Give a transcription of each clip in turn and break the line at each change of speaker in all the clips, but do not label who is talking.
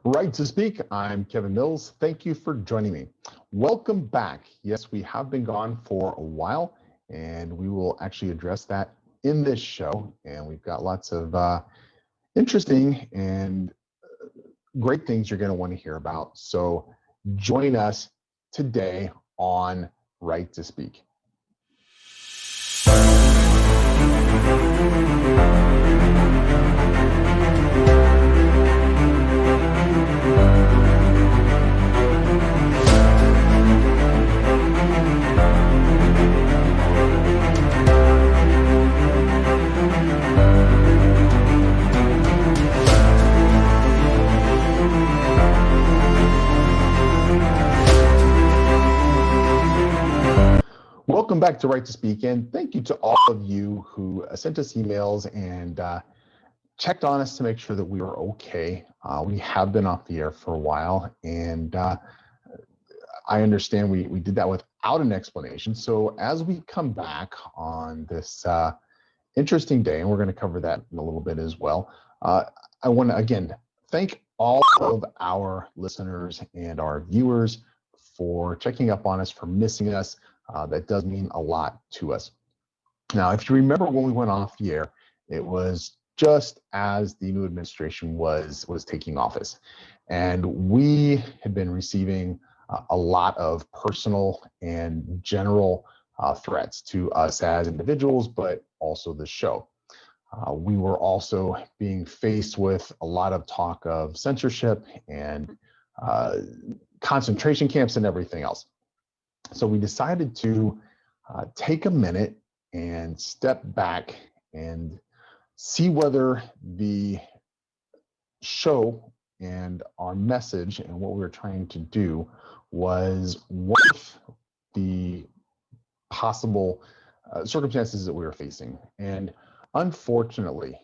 Right to Speak, I'm Kevin Mills. Thank you for joining me. Welcome back. Yes, we have been gone for a while, and we will actually address that in this show. And we've got lots of interesting and great things you're going to want to hear about. So join us today on Right to Speak. Welcome back to Right to Speak, and thank you to all of you who sent us emails and checked on us to make sure that we were okay. We have been off the air for a while, and I understand we did that without an explanation. So as we come back on this interesting day, and we're going to cover that in a little bit as well, I want to again thank all of our listeners and our viewers for checking up on us, for missing us. That does mean a lot to us. Now, if you remember when we went off the air, it was just as the new administration was taking office, and we had been receiving a lot of personal and general threats to us as individuals, but also the show. We were also being faced with a lot of talk of censorship and concentration camps and everything else. So we decided to take a minute and step back and see whether the show and our message and what we were trying to do was worth the possible circumstances that we were facing. And unfortunately,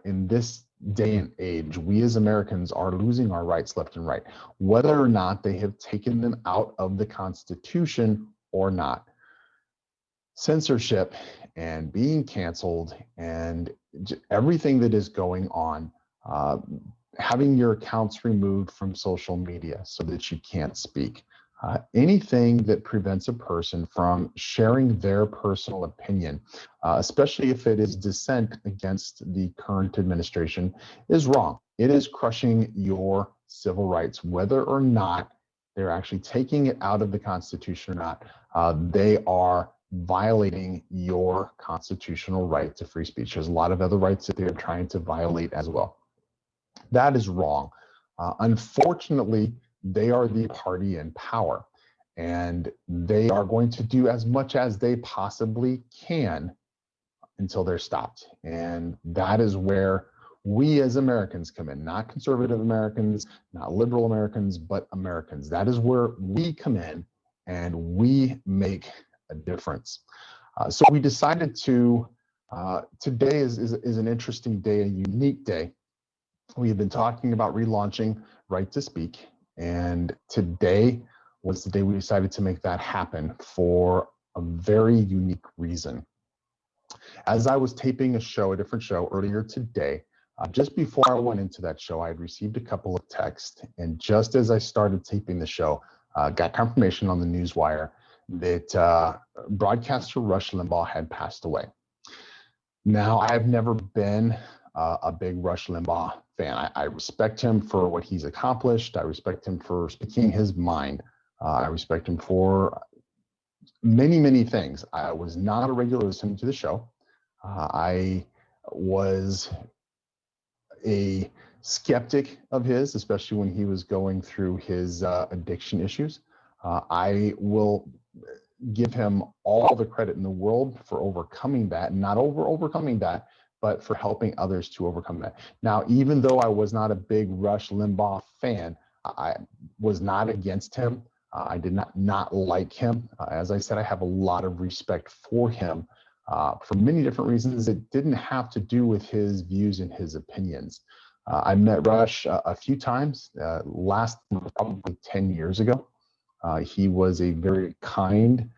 in this day and age, we as Americans are losing our rights left and right, whether or not they have taken them out of the Constitution or not. Censorship and being canceled and everything that is going on, having your accounts removed from social media so that you can't speak. Anything that prevents a person from sharing their personal opinion, especially if it is dissent against the current administration, is wrong. It is crushing your civil rights, whether or not they're actually taking it out of the Constitution or not. They are violating your constitutional right to free speech. There's a lot of other rights that they're trying to violate as well. That is wrong. Unfortunately, they are the party in power, and they are going to do as much as they possibly can until they're stopped. And that is where we as Americans come in, not conservative Americans, not liberal Americans, but Americans. That is where we come in and we make a difference. So we decided to, today is an interesting day, a unique day. We have been talking about relaunching Right to Speak, and today was the day we decided to make that happen for a very unique reason. As I was taping a different show earlier today, just before I went into that show, I had received a couple of texts, and just as I started taping the show, got confirmation on the newswire that broadcaster Rush Limbaugh had passed away. Now, I've never been a big Rush Limbaugh fan. I respect him for what he's accomplished. I respect him for speaking his mind. I respect him for many, many things. I was not a regular listener to the show. I was a skeptic of his, especially when he was going through his addiction issues. I will give him all the credit in the world for overcoming that, not overcoming that, but for helping others to overcome that. Now, even though I was not a big Rush Limbaugh fan, I was not against him. I did not like him. As I said, I have a lot of respect for him for many different reasons. It didn't have to do with his views and his opinions. I met Rush a few times, last probably 10 years ago. He was a very kind,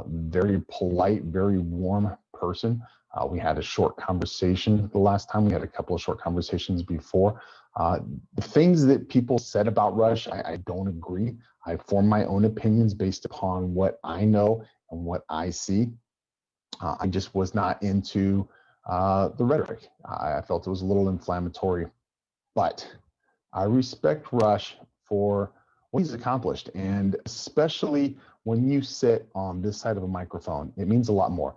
very polite, very warm person. We had a short conversation the last time. We had a couple of short conversations before. The things that people said about Rush, I don't agree. I form my own opinions based upon what I know and what I see. I just was not into the rhetoric. I felt it was a little inflammatory, but I respect Rush for what he's accomplished. And especially when you sit on this side of a microphone, it means a lot more.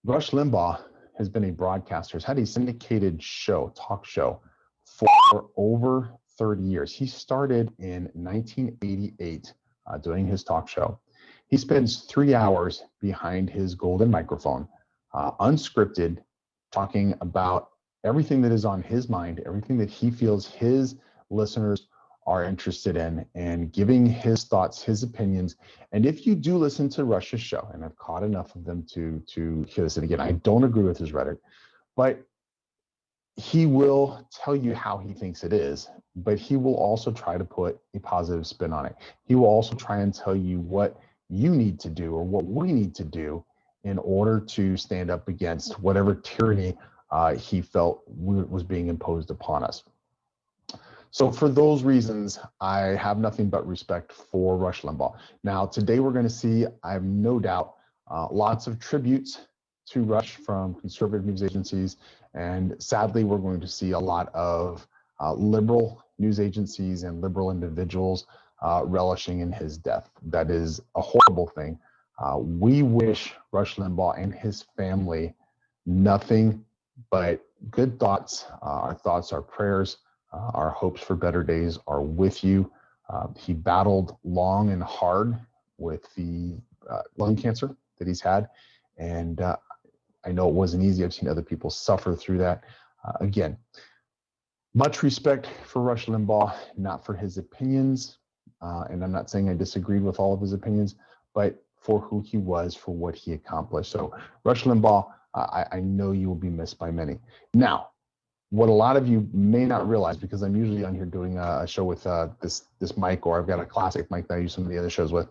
Rush Limbaugh has been a broadcaster, has had a syndicated show, talk show, for over 30 years. He started in 1988 doing his talk show. He spends 3 hours behind his golden microphone, unscripted, talking about everything that is on his mind, everything that he feels his listeners are interested in, and giving his thoughts, his opinions. And if you do listen to Rush's show, and I've caught enough of them to hear this, and again, I don't agree with his rhetoric, but he will tell you how he thinks it is, but he will also try to put a positive spin on it. He will also try and tell you what you need to do or what we need to do in order to stand up against whatever tyranny he felt was being imposed upon us. So for those reasons, I have nothing but respect for Rush Limbaugh. Now, today we're going to see, I have no doubt, lots of tributes to Rush from conservative news agencies. And sadly, we're going to see a lot of liberal news agencies and liberal individuals relishing in his death. That is a horrible thing. We wish Rush Limbaugh and his family nothing but good thoughts. Our thoughts, our prayers, our hopes for better days are with you. He battled long and hard with the lung cancer that he's had. And I know it wasn't easy. I've seen other people suffer through that. Again, much respect for Rush Limbaugh, not for his opinions. And I'm not saying I disagreed with all of his opinions, but for who he was, for what he accomplished. So Rush Limbaugh, I know you will be missed by many. Now, what a lot of you may not realize, because I'm usually on here doing a show with this mic, or I've got a classic mic that I use some of the other shows with.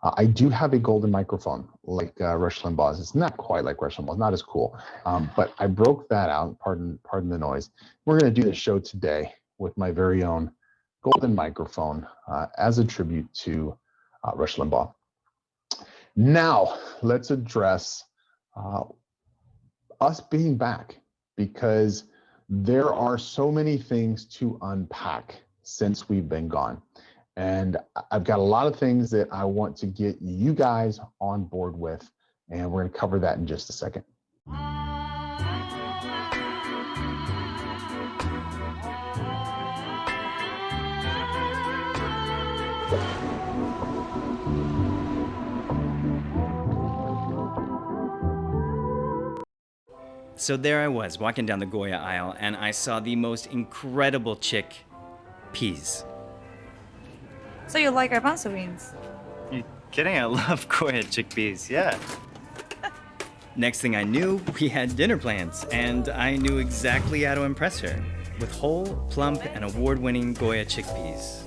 I do have a golden microphone like Rush Limbaugh's. It's not quite like Rush Limbaugh's, not as cool, but I broke that out. Pardon the noise. We're going to do this show today with my very own golden microphone as a tribute to Rush Limbaugh. Now let's address us being back, because there are so many things to unpack since we've been gone. And I've got a lot of things that I want to get you guys on board with, and we're going to cover that in just a second.
So there I was, walking down the Goya aisle, and I saw the most incredible chickpeas.
So you like garbanzo beans?
You kidding? I love Goya chickpeas, yeah. Next thing I knew, we had dinner plans, and I knew exactly how to impress her with whole, plump, and award-winning Goya chickpeas.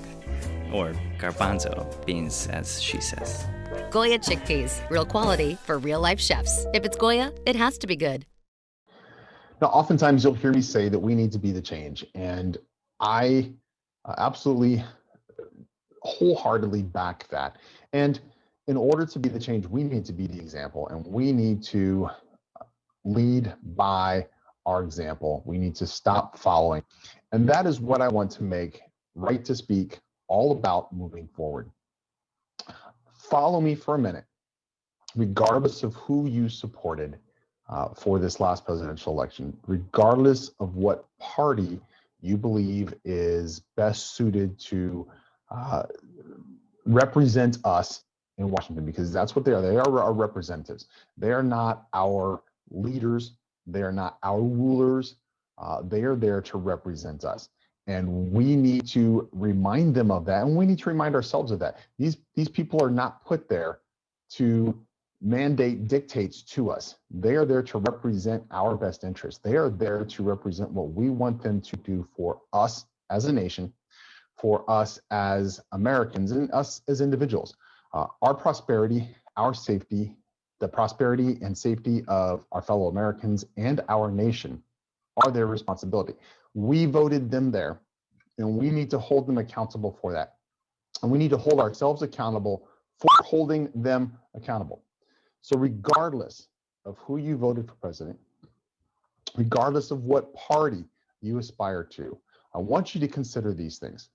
Or garbanzo beans, as she says.
Goya chickpeas, real quality for real-life chefs. If it's Goya, it has to be good.
Now, oftentimes you'll hear me say that we need to be the change, and I absolutely wholeheartedly back that. And in order to be the change, we need to be the example, and we need to lead by our example. We need to stop following. And that is what I want to make Right to Speak all about moving forward. Follow me for a minute. Regardless of who you supported for this last presidential election, regardless of what party you believe is best suited to represent us in Washington, because that's what they are. They are our representatives. They are not our leaders. They are not our rulers. They are there to represent us. And we need to remind them of that. And we need to remind ourselves of that. These people are not put there to mandate dictates to us. They are there to represent our best interests. They are there to represent what we want them to do for us as a nation, for us as Americans, and us as individuals. Our prosperity, our safety, the prosperity and safety of our fellow Americans and our nation are their responsibility. We voted them there. And we need to hold them accountable for that. And we need to hold ourselves accountable for holding them accountable. So regardless of who you voted for president, regardless of what party you aspire to, I want you to consider these things.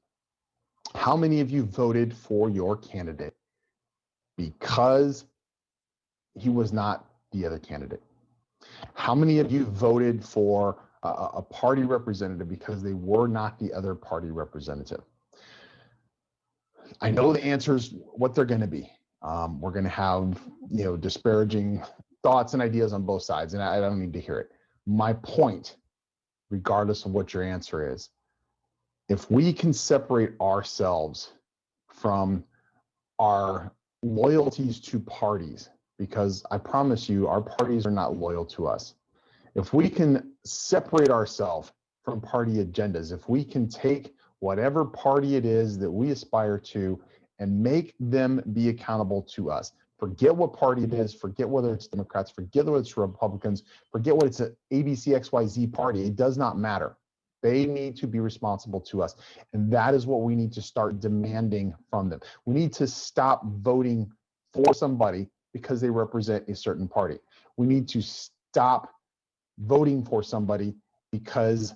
How many of you voted for your candidate because he was not the other candidate? How many of you voted for a party representative because they were not the other party representative? I know the answers, what they're going to be. We're going to have, disparaging thoughts and ideas on both sides, and I don't need to hear it. My point, regardless of what your answer is, if we can separate ourselves from our loyalties to parties, because I promise you, our parties are not loyal to us. If we can separate ourselves from party agendas, if we can take whatever party it is that we aspire to and make them be accountable to us, forget what party it is, forget whether it's Democrats, forget whether it's Republicans, forget what it's an ABCXYZ party, it does not matter. They need to be responsible to us. And that is what we need to start demanding from them. We need to stop voting for somebody because they represent a certain party. We need to stop voting for somebody because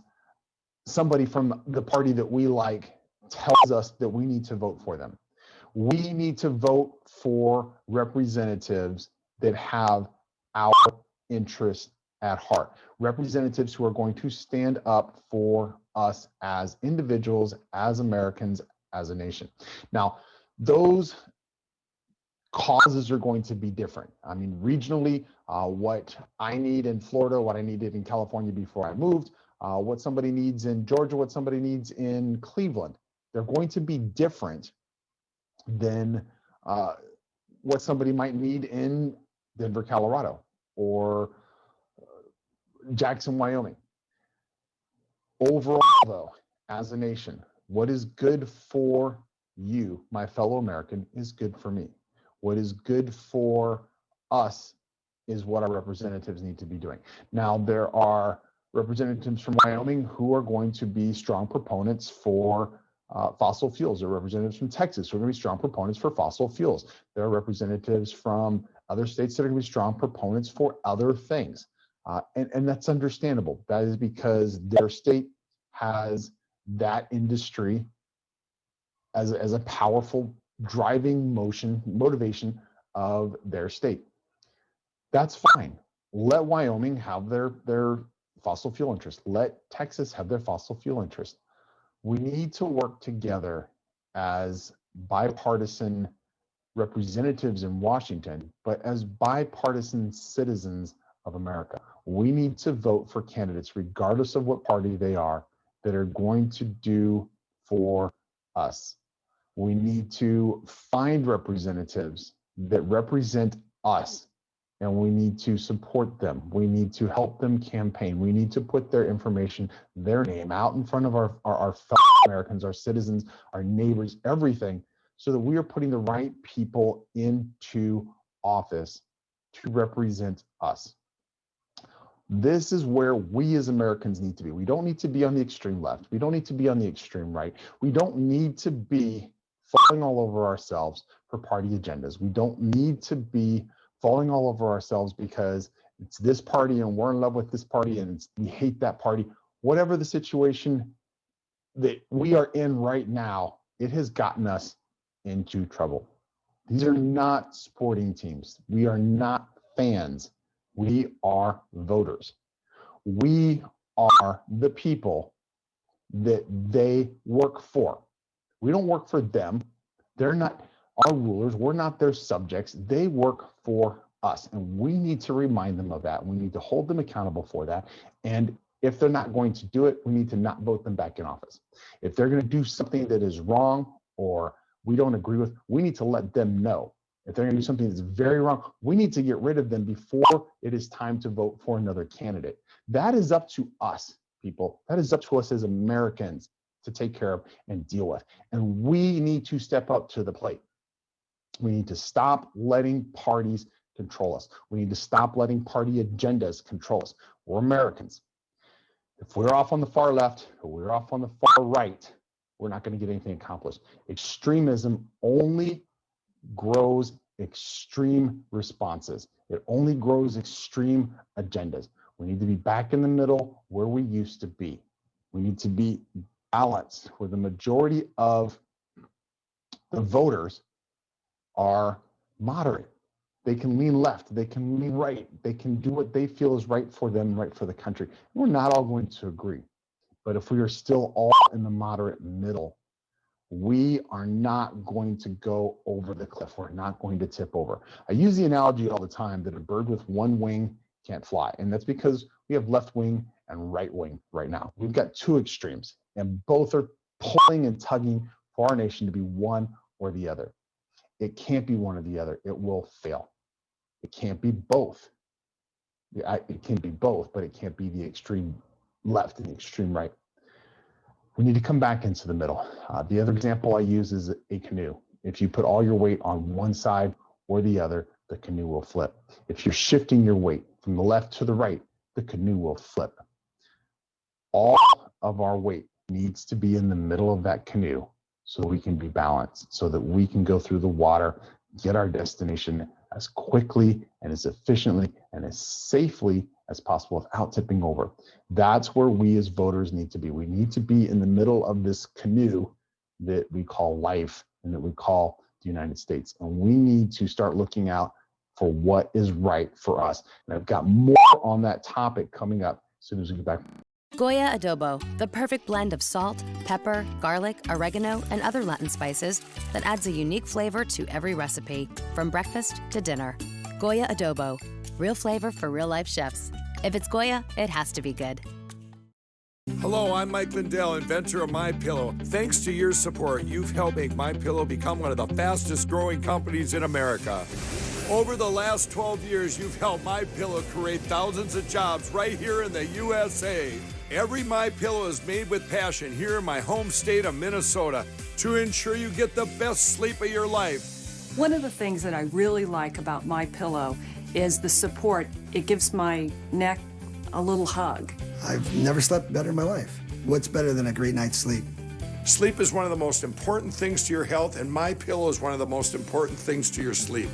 somebody from the party that we like tells us that we need to vote for them. We need to vote for representatives that have our interests at heart, representatives who are going to stand up for us as individuals, as Americans, as a nation. Now, those causes are going to be different. I mean, regionally, what I need in Florida, what I needed in California before I moved, what somebody needs in Georgia, what somebody needs in Cleveland, they're going to be different than what somebody might need in Denver, Colorado, or Jackson, Wyoming. Overall, though, as a nation, what is good for you, my fellow American, is good for me. What is good for us is what our representatives need to be doing. Now, there are representatives from Wyoming who are going to be strong proponents for fossil fuels. There are representatives from Texas who are going to be strong proponents for fossil fuels. There are representatives from other states that are going to be strong proponents for other things. And that's understandable. That is because their state has that industry as a powerful driving motivation of their state. That's fine. Let Wyoming have their fossil fuel interest. Let Texas have their fossil fuel interest. We need to work together as bipartisan representatives in Washington, but as bipartisan citizens of America. We need to vote for candidates, regardless of what party they are, that are going to do for us. We need to find representatives that represent us, and we need to support them. We need to help them campaign. We need to put their information, their name out in front of our fellow Americans, our citizens, our neighbors, everything, so that we are putting the right people into office to represent us. This is where we as Americans need to be. We don't need to be on the extreme left. We don't need to be on the extreme right. We don't need to be falling all over ourselves for party agendas. We don't need to be falling all over ourselves because it's this party and we're in love with this party and we hate that party. Whatever the situation that we are in right now, it has gotten us into trouble. These are not sporting teams. We are not fans. We are voters. We are the people that they work for. We don't work for them. They're not our rulers. We're not their subjects. They work for us. And we need to remind them of that. We need to hold them accountable for that. And if they're not going to do it, we need to not vote them back in office. If they're going to do something that is wrong or we don't agree with, we need to let them know. If they're going to do something that's very wrong, we need to get rid of them before it is time to vote for another candidate. That is up to us, people. That is up to us as Americans to take care of and deal with. And we need to step up to the plate. We need to stop letting parties control us. We need to stop letting party agendas control us. We're Americans. If we're off on the far left or we're off on the far right, we're not going to get anything accomplished. Extremism only grows extreme responses. It only grows extreme agendas. We need to be back in the middle where we used to be. We need to be balanced, where the majority of the voters are moderate. They can lean left, they can lean right, they can do what they feel is right for them, right for the country. We're not all going to agree. But if we are still all in the moderate middle, we are not going to go over the cliff. We're not going to tip over. I use the analogy all the time that a bird with one wing can't fly. And that's because we have left wing and right wing right now. We've got two extremes, and both are pulling and tugging for our nation to be one or the other. It can't be one or the other. It will fail. It can't be both. It can be both, but it can't be the extreme left and the extreme right. We need to come back into the middle. The other example I use is a canoe. If you put all your weight on one side or the other, the canoe will flip. If you're shifting your weight from the left to the right, the canoe will flip. All of our weight needs to be in the middle of that canoe so that we can be balanced, so that we can go through the water, get our destination as quickly and as efficiently and as safely as possible without tipping over. That's where we as voters need to be. We need to be in the middle of this canoe that we call life and that we call the United States. And we need to start looking out for what is right for us. And I've got more on that topic coming up as soon as we get back.
Goya Adobo, the perfect blend of salt, pepper, garlic, oregano, and other Latin spices that adds a unique flavor to every recipe, from breakfast to dinner. Goya Adobo, real flavor for real-life chefs. If it's Goya, it has to be good.
Hello, I'm Mike Lindell, inventor of MyPillow. Thanks to your support, you've helped make MyPillow become one of the fastest growing companies in America. Over the last 12 years, you've helped MyPillow create thousands of jobs right here in the USA. Every MyPillow is made with passion here in my home state of Minnesota to ensure you get the best sleep of your life.
One of the things that I really like about MyPillow is the support. It gives my neck a little hug.
I've never slept better in my life. What's better than a great night's sleep?
Sleep is one of the most important things to your health, and MyPillow is one of the most important things to your sleep.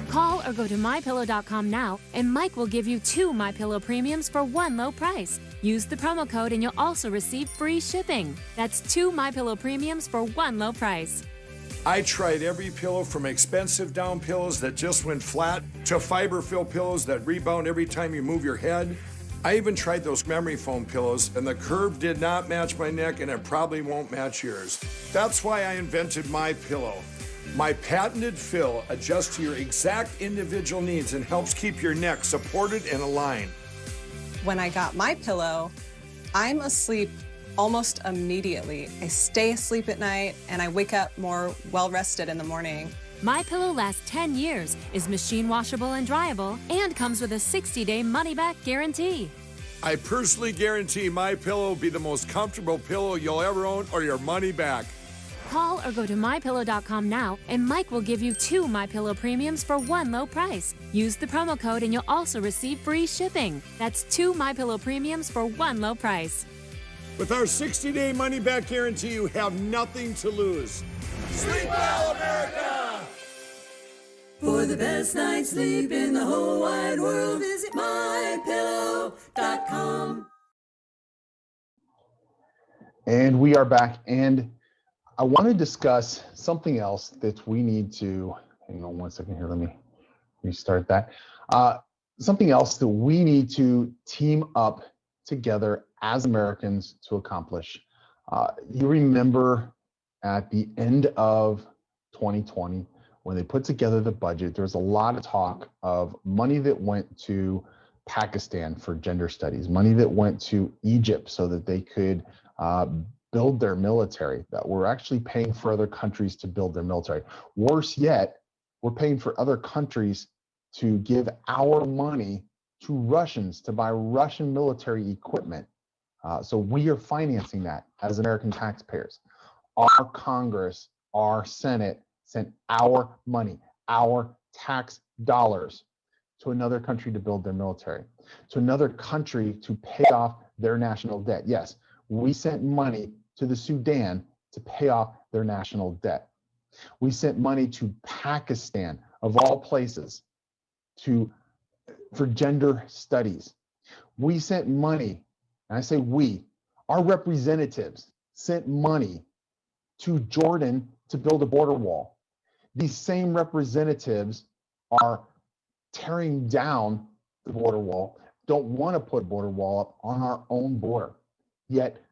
Call or go to MyPillow.com now, and Mike will give you 2 MyPillow premiums for one low price. Use the promo code and you'll also receive free shipping. That's 2 MyPillow premiums for one low price.
I tried every pillow, from expensive down pillows that just went flat to fiber-filled pillows that rebound every time you move your head. I even tried those memory foam pillows, and the curve did not match my neck, and it probably won't match yours. That's why I invented MyPillow. My patented fill adjusts to your exact individual needs and helps keep your neck supported and aligned.
When I got MyPillow, I'm asleep almost immediately. I stay asleep at night and I wake up more well-rested in the morning.
MyPillow lasts 10 years, is machine washable and dryable, and comes with a 60-day money-back guarantee.
I personally guarantee MyPillow will be the most comfortable pillow you'll ever own, or your money back.
Call or go to MyPillow.com now, and Mike will give you 2 MyPillow premiums for one low price. Use the promo code and you'll also receive free shipping. That's 2 MyPillow premiums for one low price.
With our 60-day money-back guarantee, you have nothing to lose. Sleep well, America!
For the best night's sleep in the whole wide world, visit MyPillow.com.
And we are back, and I want to discuss something else that we need to, hang on one second here, let me restart that. Something else that we need to team up together as Americans to accomplish. You remember at the end of 2020, when they put together the budget, there was a lot of talk of money that went to Pakistan for gender studies, money that went to Egypt so that they could build their military, that we're actually paying for other countries to build their military. Worse yet, we're paying for other countries to give our money to Russians to buy Russian military equipment. So we are financing that as American taxpayers. Our Congress, our Senate sent our money, our tax dollars to another country to build their military, to another country to pay off their national debt. Yes, we sent money to the Sudan to pay off their national debt. We sent money to Pakistan, of all places, for gender studies. We sent money, and I say we, our representatives sent money to Jordan to build a border wall. These same representatives are tearing down the border wall, don't want to put a border wall up on our own border. Yet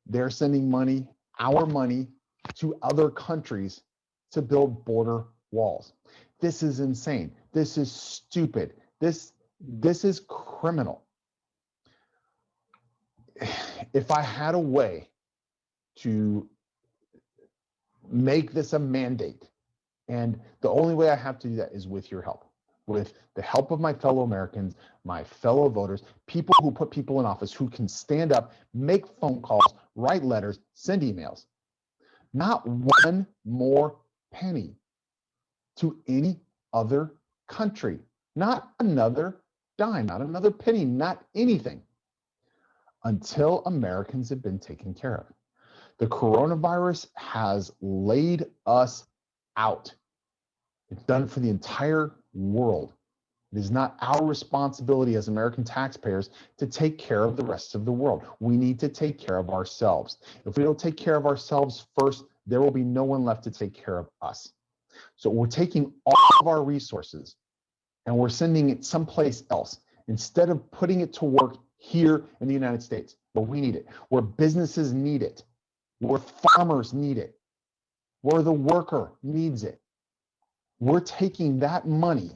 they're sending money, our money, to other countries to build border walls. This is insane. This is stupid. This is criminal. If I had a way to make this a mandate, and the only way I have to do that is with your help, with the help of my fellow Americans, my fellow voters, people who put people in office, who can stand up, make phone calls, write letters, send emails. Not one more penny to any other country, not another dime, not another penny, not anything, until Americans have been taken care of. The coronavirus has laid us out. It's done for the entire world. It is not our responsibility as American taxpayers to take care of the rest of the world. We need to take care of ourselves. If we don't take care of ourselves first, there will be no one left to take care of us. So we're taking all of our resources and we're sending it someplace else instead of putting it to work here in the United States, where we need it, where businesses need it, where farmers need it, where the worker needs it. We're taking that money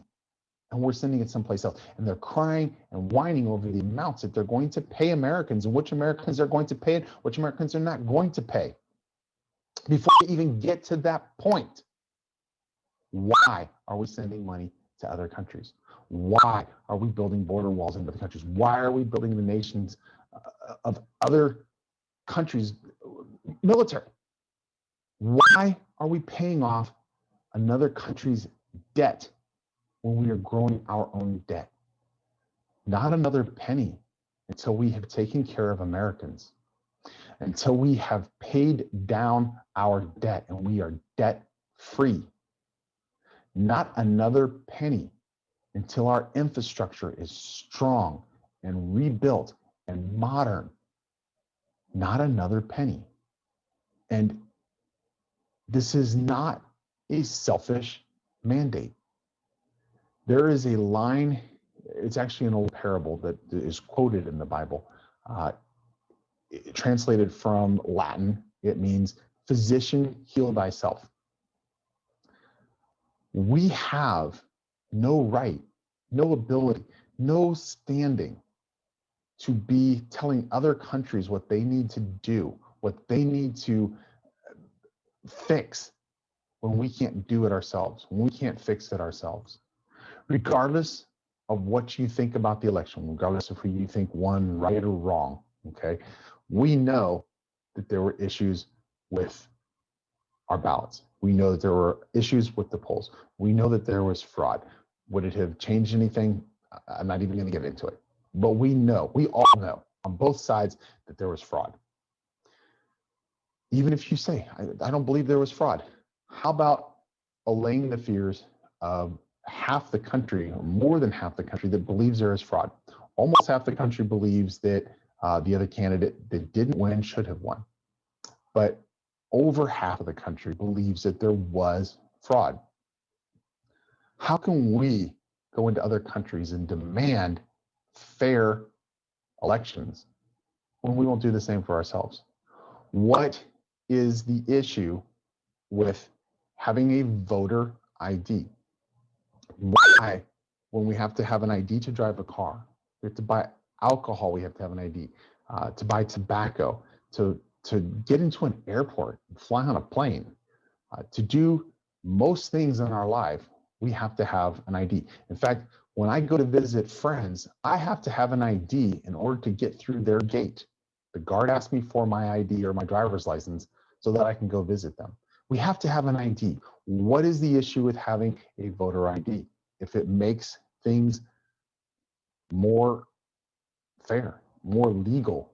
and we're sending it someplace else. And they're crying and whining over the amounts that they're going to pay Americans, and which Americans are going to pay it, which Americans are not going to pay. Before we even get to that point, why are we sending money to other countries? Why are we building border walls in other countries? Why are we building the nations of other countries' military? Why are we paying off another country's debt when we are growing our own debt? Not another penny until we have taken care of Americans, until we have paid down our debt and we are debt free. Not another penny until our infrastructure is strong and rebuilt and modern. Not another penny. And this is not a selfish mandate. There is a line, it's actually an old parable that is quoted in the Bible. Translated from Latin, it means, physician, heal thyself. We have no right, no ability, no standing to be telling other countries what they need to do, what they need to fix, when we can't do it ourselves, when we can't fix it ourselves. Regardless of what you think about the election, regardless of who you think won right or wrong, okay, we know that there were issues with our ballots. We know that there were issues with the polls. We know that there was fraud. Would it have changed anything? I'm not even going to get into it. But we know, we all know on both sides that there was fraud. Even if you say, I don't believe there was fraud, how about allaying the fears of half the country, or more than half the country, that believes there is fraud? Almost half the country believes that the other candidate that didn't win should have won. But over half of the country believes that there was fraud. How can we go into other countries and demand fair elections when we won't do the same for ourselves? What is the issue with having a voter ID? Why, when we have to have an ID to drive a car, we have to buy alcohol, we have to have an ID, to buy tobacco, to get into an airport, fly on a plane, to do most things in our life, we have to have an ID. In fact, when I go to visit friends, I have to have an ID in order to get through their gate. The guard asks me for my ID or my driver's license so that I can go visit them. We have to have an ID. What is the issue with having a voter ID? If it makes things more fair, more legal,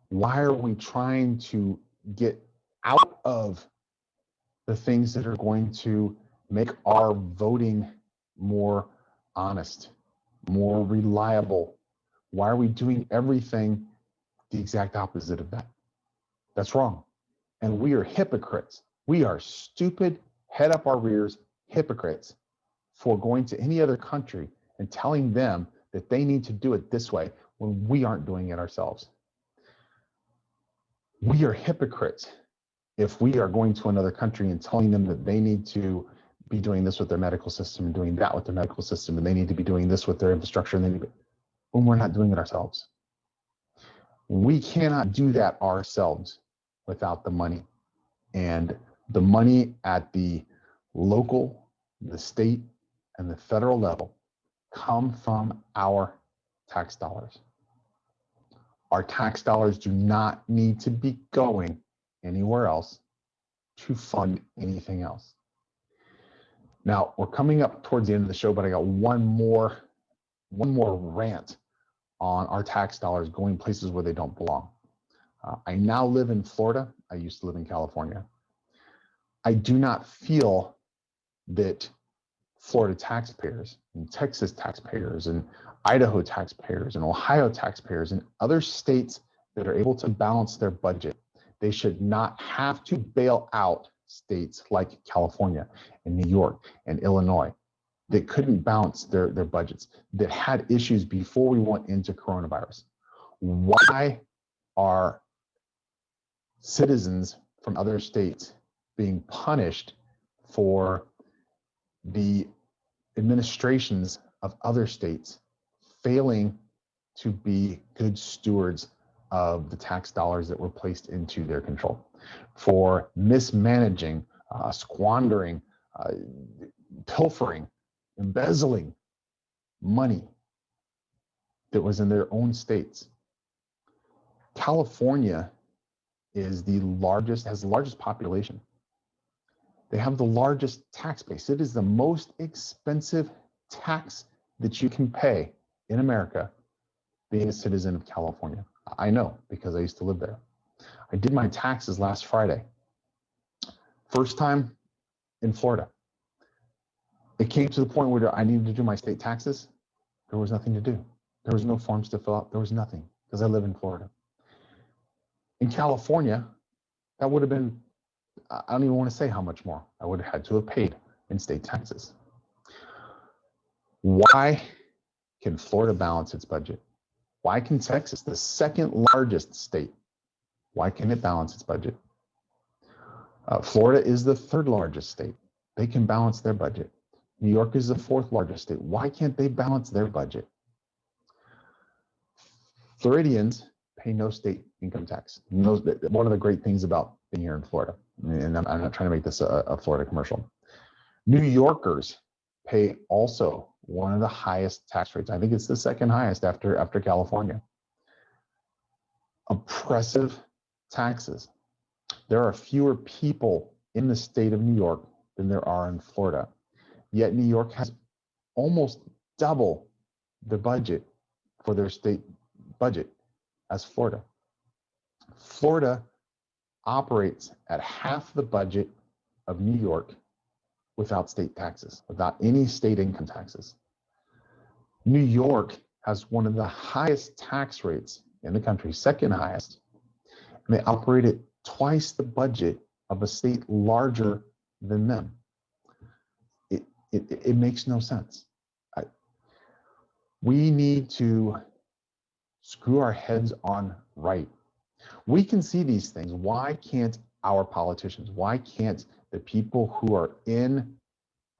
why are we trying to get out of the things that are going to make our voting more honest, more reliable? Why are we doing everything the exact opposite of that? That's wrong. And we are hypocrites. We are stupid, head up our rears hypocrites for going to any other country and telling them that they need to do it this way when we aren't doing it ourselves. We are hypocrites if we are going to another country and telling them that they need to be doing this with their medical system and doing that with their medical system, and they need to be doing this with their infrastructure, and they need to, when we're not doing it ourselves. We cannot do that ourselves without the money. And the money at the local, the state, and the federal level come from our tax dollars. Our tax dollars do not need to be going anywhere else to fund anything else. Now, we're coming up towards the end of the show, but I got one more rant on our tax dollars going places where they don't belong. I now live in Florida. I used to live in California. I do not feel that Florida taxpayers and Texas taxpayers and Idaho taxpayers and Ohio taxpayers and other states that are able to balance their budget, they should not have to bail out states like California and New York and Illinois that couldn't balance their budgets, that had issues before we went into coronavirus. Why are citizens from other states being punished for the administrations of other states failing to be good stewards of the tax dollars that were placed into their control, for mismanaging, squandering, pilfering, embezzling money that was in their own states? California is has the largest population. They have the largest tax base. It is the most expensive tax that you can pay in America being a citizen of California. I know because I used to live there. I did my taxes last Friday. First time in Florida. It came to the point where I needed to do my state taxes. There was nothing to do. There was no forms to fill out. There was nothing because I live in Florida. In California, that would have been, I don't even want to say how much more I would have had to have paid in state taxes. Why can Florida balance its budget? Why can Texas, the second largest state, why can it balance its budget? Florida is the third largest state. They can balance their budget. New York is the fourth largest state. Why can't they balance their budget? Floridians pay no state income tax. One of the great things about being here in Florida, and I'm not trying to make this a Florida commercial. New Yorkers pay also one of the highest tax rates. I think it's the second highest after California. Oppressive taxes. There are fewer people in the state of New York than there are in Florida. Yet New York has almost double the budget for their state budget as Florida. Florida operates at half the budget of New York without state taxes, without any state income taxes. New York has one of the highest tax rates in the country, second highest, and they operate at twice the budget of a state larger than them. It makes no sense. We need to screw our heads on right. We can see these things. Why can't our politicians, why can't the people who are in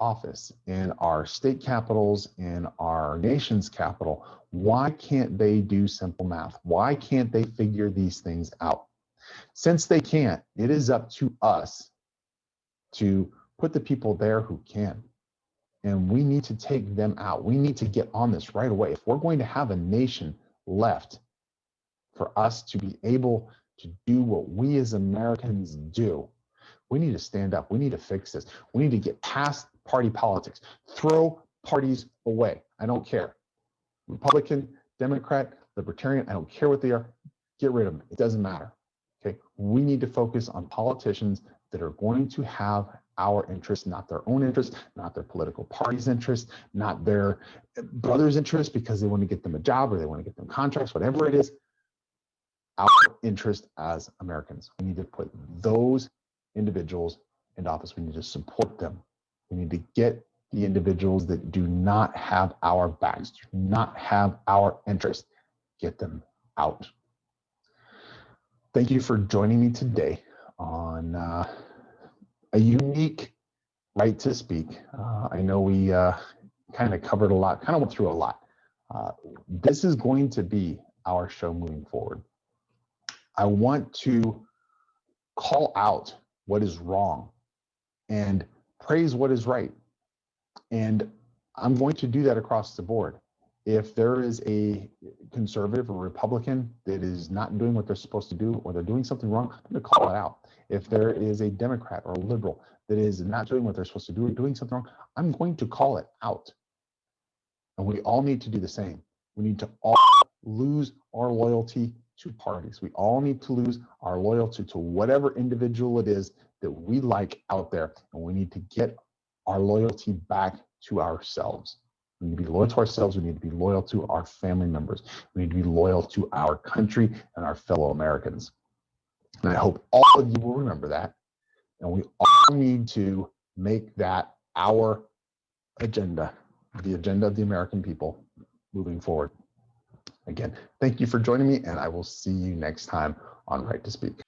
office, in our state capitals, in our nation's capital, why can't they do simple math? Why can't they figure these things out? Since they can't, it is up to us to put the people there who can. And we need to take them out. We need to get on this right away. If we're going to have a nation left for us to be able to do what we as Americans do, we need to stand up. We need to fix this. We need to get past party politics. Throw parties away. I don't care. Republican, Democrat, Libertarian, I don't care what they are. Get rid of them. It doesn't matter. Okay, we need to focus on politicians that are going to have our interests, not their own interests, not their political party's interests, not their brother's interests because they want to get them a job or they want to get them contracts, whatever it is. Our interest as Americans. We need to put those individuals in office. We need to support them. We need to get the individuals that do not have our backs, do not have our interest, get them out. Thank you for joining me today on a unique right to speak. I know we kind of covered a lot, kind of went through a lot. This is going to be our show moving forward. I want to call out what is wrong and praise what is right. And I'm going to do that across the board. If there is a conservative or Republican that is not doing what they're supposed to do, or they're doing something wrong, I'm going to call it out. If there is a Democrat or a liberal that is not doing what they're supposed to do or doing something wrong, I'm going to call it out. And we all need to do the same. We need to all lose our loyalty to parties. We all need to lose our loyalty to whatever individual it is that we like out there. And we need to get our loyalty back to ourselves. We need to be loyal to ourselves. We need to be loyal to our family members. We need to be loyal to our country and our fellow Americans. And I hope all of you will remember that. And we all need to make that our agenda, the agenda of the American people moving forward. Again, thank you for joining me, and I will see you next time on Right to Speak.